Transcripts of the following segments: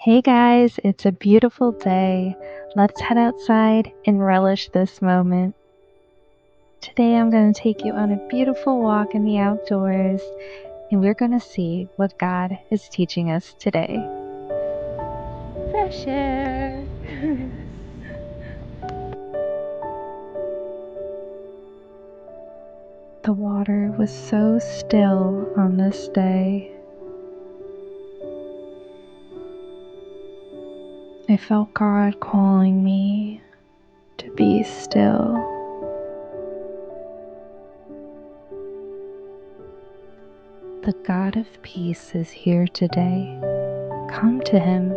Hey guys, it's a beautiful day. Let's head outside and relish this moment. Today I'm going to take you on a beautiful walk in the outdoors, and we're going to see what God is teaching us today. Fresh air. The water was so still on this day. I felt God calling me to be still. The God of peace is here today. Come to Him.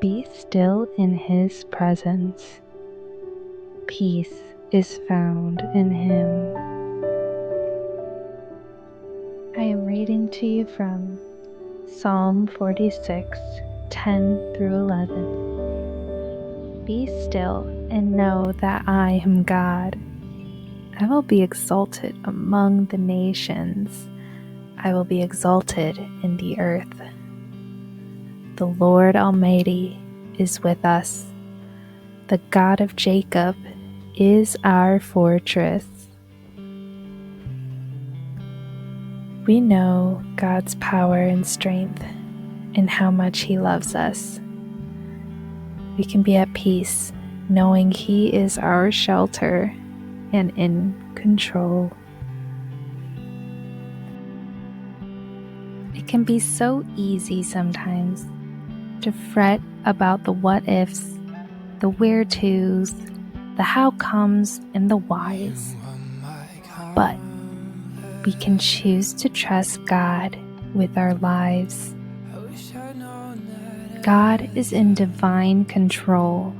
Be still in His presence. Peace is found in Him. I am reading to you from Psalm 46, 10 through 11. Be still and know that I am God. I will be exalted among the nations. I will be exalted in the earth. The Lord Almighty is with us. The God of Jacob is our fortress. We know God's power and strength and how much He loves us. We can be at peace knowing He is our shelter and in control. It can be so easy sometimes to fret about the what ifs, the where tos, the how comes, and the whys. But we can choose to trust God with our lives. God is in divine control.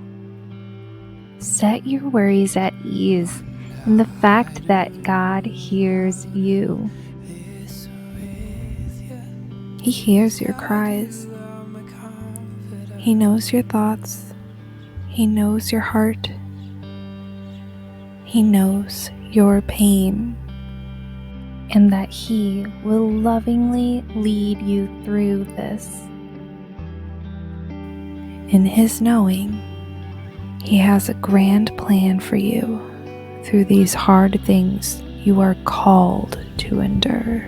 Set your worries at ease in the fact that God hears you. He hears your cries. He knows your thoughts. He knows your heart. He knows your pain, and that He will lovingly lead you through this. In His knowing, He has a grand plan for you through these hard things you are called to endure.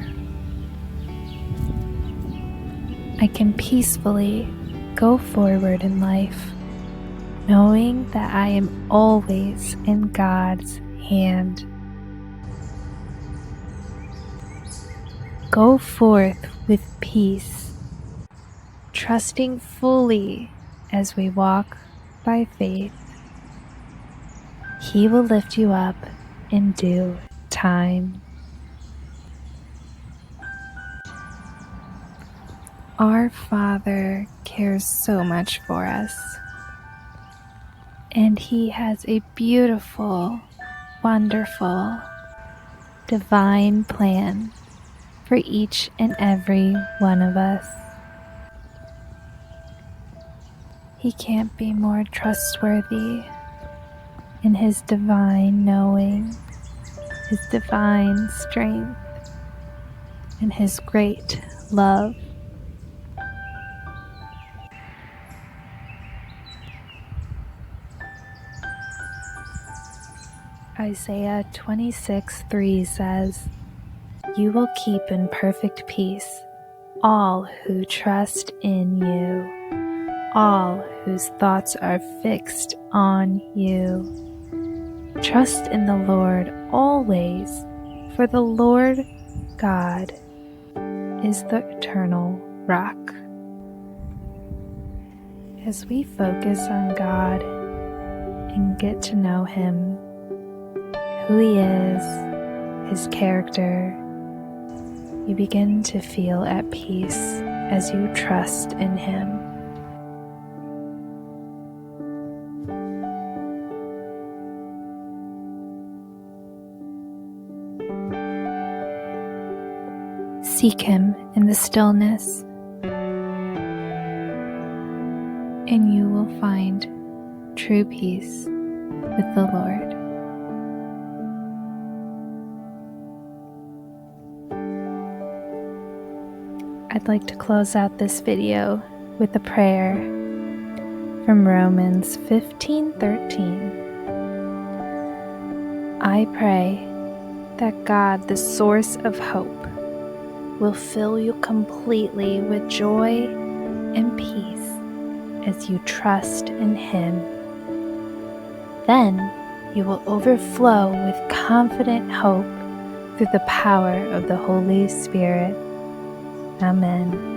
I can peacefully go forward in life, knowing that I am always in God's hand. Go forth with peace, trusting fully as we walk by faith. He will lift you up in due time. Our Father cares so much for us, and He has a beautiful, wonderful, divine plan for each and every one of us. He can't be more trustworthy in His divine knowing, His divine strength, and His great love. Isaiah 26:3 says, "You will keep in perfect peace all who trust in you, all whose thoughts are fixed on you. Trust in the Lord always, for the Lord God is the eternal rock." As we focus on God and get to know Him, who He is, His character, you begin to feel at peace as you trust in Him. Seek Him in the stillness, and you will find true peace with the Lord. I'd like to close out this video with a prayer from Romans 15:13. I pray that God, the source of hope, will fill you completely with joy and peace as you trust in Him. Then you will overflow with confident hope through the power of the Holy Spirit. Amen.